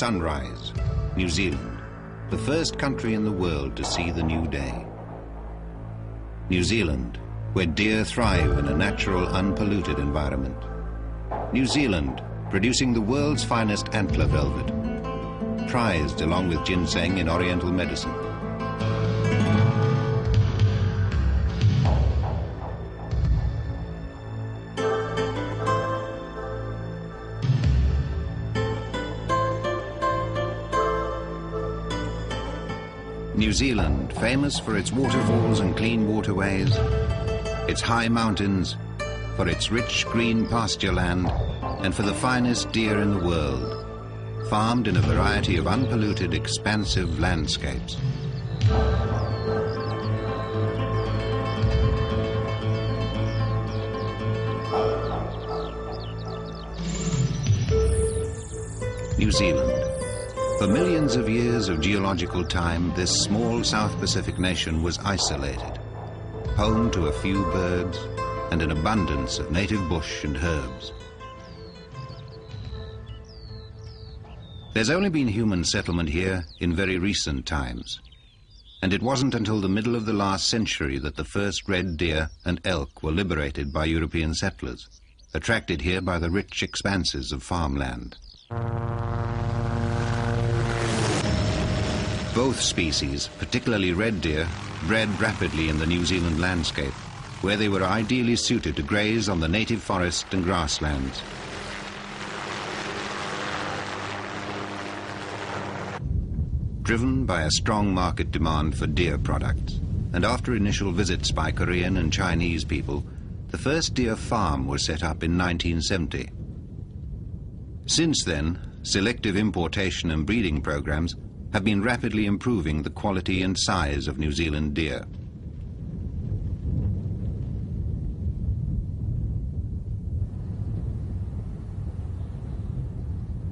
sunrise, New Zealand, the first country in the world to see the new day. New Zealand, where deer thrive in a natural, unpolluted environment. New Zealand, producing the world's finest antler velvet, prized along with ginseng in oriental medicine. New Zealand, famous for its waterfalls and clean waterways, its high mountains, for its rich green pasture land, and for the finest deer in the world, farmed in a variety of unpolluted, expansive landscapes. New Zealand. For millions of years of geological time, this small South Pacific nation was isolated, home to a few birds and an abundance of native bush and herbs. There's only been human settlement here in very recent times, and it wasn't until the middle of the last century that the first red deer and elk were liberated by European settlers, attracted here by the rich expanses of farmland. Both species, particularly red deer, bred rapidly in the New Zealand landscape, where they were ideally suited to graze on the native forest and grasslands. Driven by a strong market demand for deer products, and after initial visits by Korean and Chinese people, the first deer farm was set up in 1970. Since then, selective importation and breeding programs have been rapidly improving the quality and size of New Zealand deer.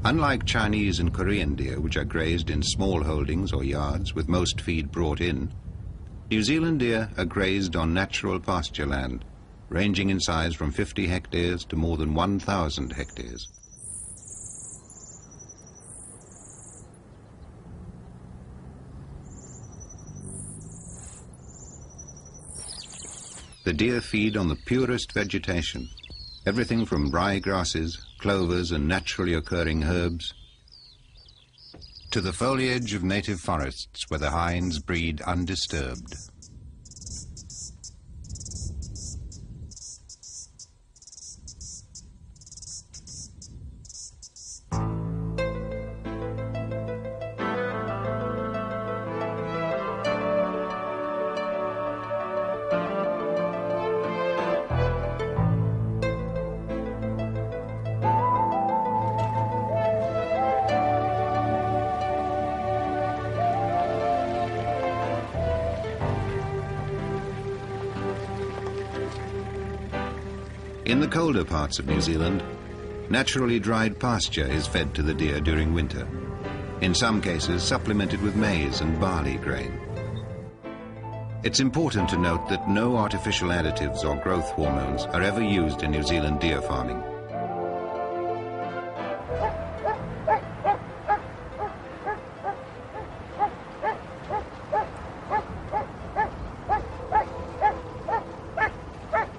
Unlike Chinese and Korean deer, which are grazed in small holdings or yards with most feed brought in, New Zealand deer are grazed on natural pasture land, ranging in size from 50 hectares to more than 1,000 hectares. The deer feed on the purest vegetation, everything from rye grasses, clovers and naturally occurring herbs, to the foliage of native forests where the hinds breed undisturbed. In the colder parts of New Zealand, naturally dried pasture is fed to the deer during winter, in some cases supplemented with maize and barley grain. It's important to note that no artificial additives or growth hormones are ever used in New Zealand deer farming.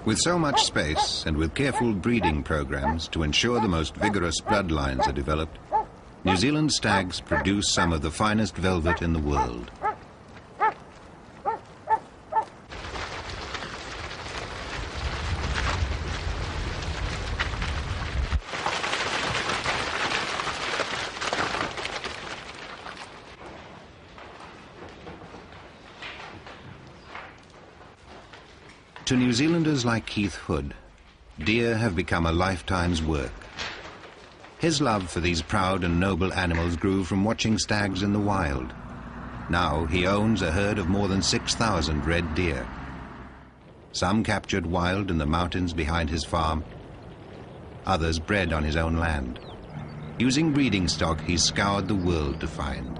With so much space and with careful breeding programs to ensure the most vigorous bloodlines are developed, New Zealand stags produce some of the finest velvet in the world. To New Zealanders like Keith Hood, deer have become a lifetime's work. His love for these proud and noble animals grew from watching stags in the wild. Now he owns a herd of more than 6,000 red deer. Some captured wild in the mountains behind his farm, others bred on his own land. Using breeding stock he's scoured the world to find.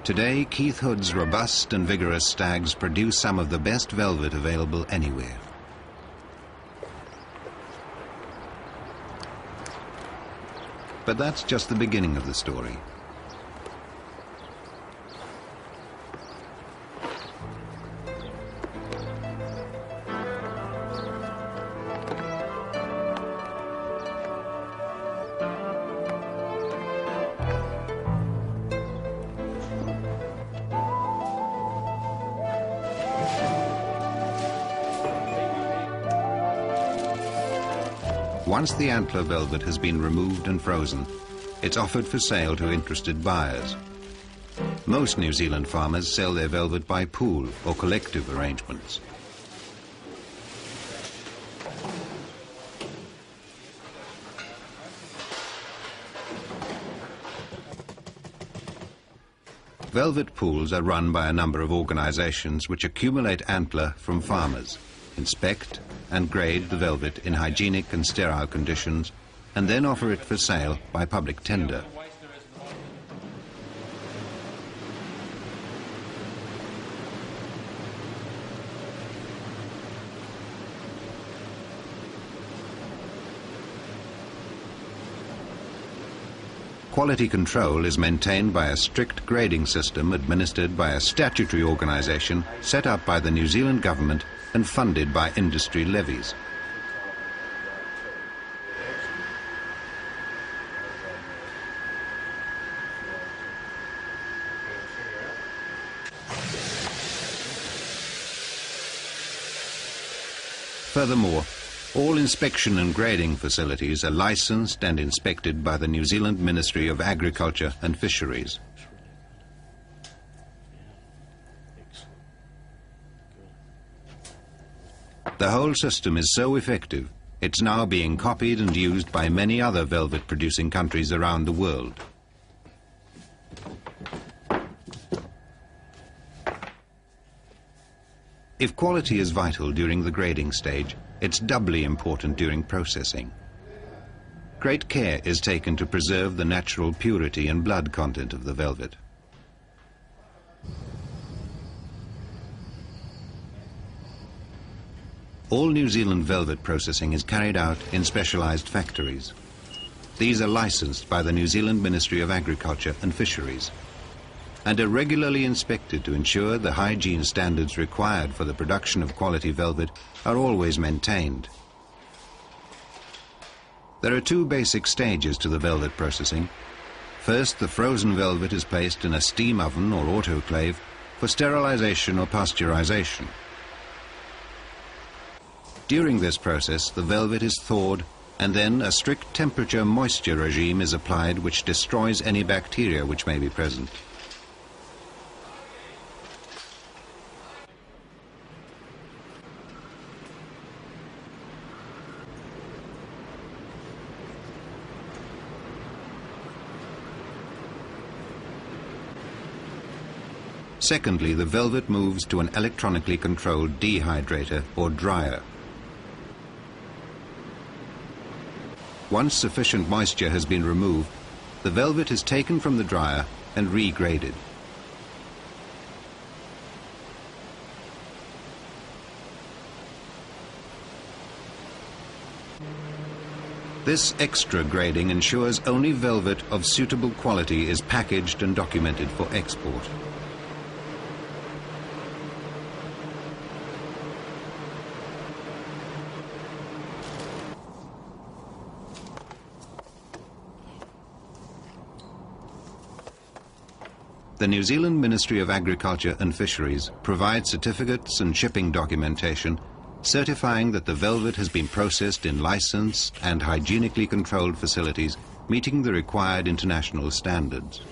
Today, Keith Hood's robust and vigorous stags produce some of the best velvet available anywhere. But that's just the beginning of the story. Once the antler velvet has been removed and frozen, it's offered for sale to interested buyers. Most New Zealand farmers sell their velvet by pool or collective arrangements. Velvet pools are run by a number of organizations which accumulate antler from farmers, inspect and grade the velvet in hygienic and sterile conditions, and then offer it for sale by public tender. Quality control is maintained by a strict grading system administered by a statutory organisation set up by the New Zealand government and funded by industry levies. Furthermore, all inspection and grading facilities are licensed and inspected by the New Zealand Ministry of Agriculture and Fisheries. The whole system is so effective, it's now being copied and used by many other velvet-producing countries around the world. If quality is vital during the grading stage, it's doubly important during processing. Great care is taken to preserve the natural purity and blood content of the velvet. All New Zealand velvet processing is carried out in specialised factories. These are licensed by the New Zealand Ministry of Agriculture and Fisheries and are regularly inspected to ensure the hygiene standards required for the production of quality velvet are always maintained. There are two basic stages to the velvet processing. First, the frozen velvet is placed in a steam oven or autoclave for sterilisation or pasteurisation. During this process, the velvet is thawed, and then a strict temperature-moisture regime is applied which destroys any bacteria which may be present. Secondly, the velvet moves to an electronically controlled dehydrator or dryer. Once sufficient moisture has been removed, the velvet is taken from the dryer and regraded. This extra grading ensures only velvet of suitable quality is packaged and documented for export. The New Zealand Ministry of Agriculture and Fisheries provides certificates and shipping documentation certifying that the velvet has been processed in licensed and hygienically controlled facilities meeting the required international standards.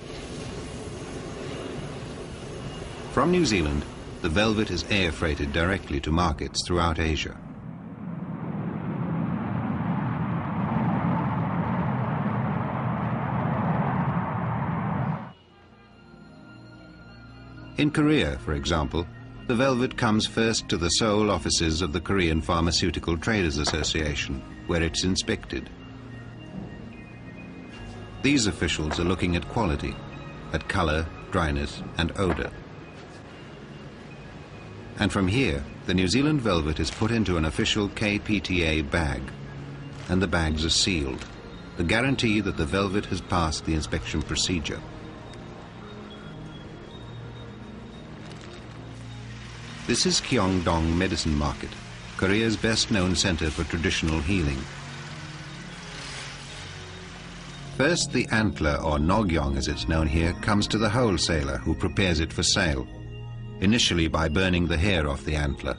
From New Zealand, the velvet is air freighted directly to markets throughout Asia. In Korea, for example, the velvet comes first to the Seoul offices of the Korean Pharmaceutical Traders Association, where it's inspected. These officials are looking at quality, at colour dryness and odor. And from here, the New Zealand velvet is put into an official KPTA bag, and the bags are sealed, the guarantee that the velvet has passed the inspection procedure. This is Gyeongdong Medicine Market, Korea's best-known center for traditional healing. First, the antler, or Nagyong as it's known here, comes to the wholesaler who prepares it for sale, initially by burning the hair off the antler,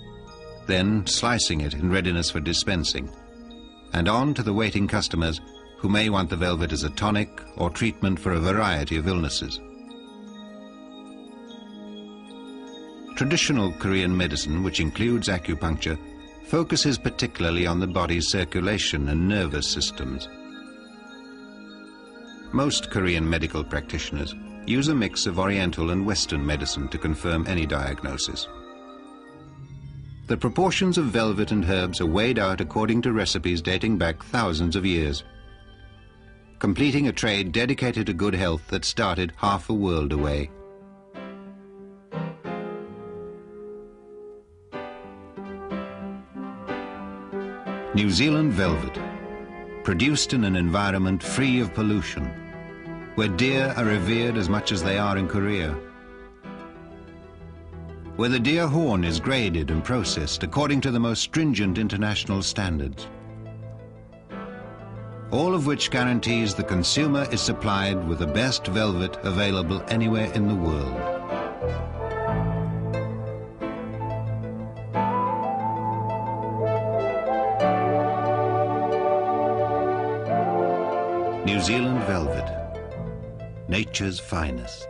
then slicing it in readiness for dispensing, and on to the waiting customers who may want the velvet as a tonic or treatment for a variety of illnesses. Traditional Korean medicine, which includes acupuncture, focuses particularly on the body's circulation and nervous systems. Most Korean medical practitioners use a mix of Oriental and Western medicine to confirm any diagnosis. The proportions of velvet and herbs are weighed out according to recipes dating back thousands of years, completing a trade dedicated to good health that started half a world away. New Zealand velvet, produced in an environment free of pollution, where deer are revered as much as they are in Korea, where the deer horn is graded and processed according to the most stringent international standards, all of which guarantees the consumer is supplied with the best velvet available anywhere in the world. New Zealand velvet, nature's finest.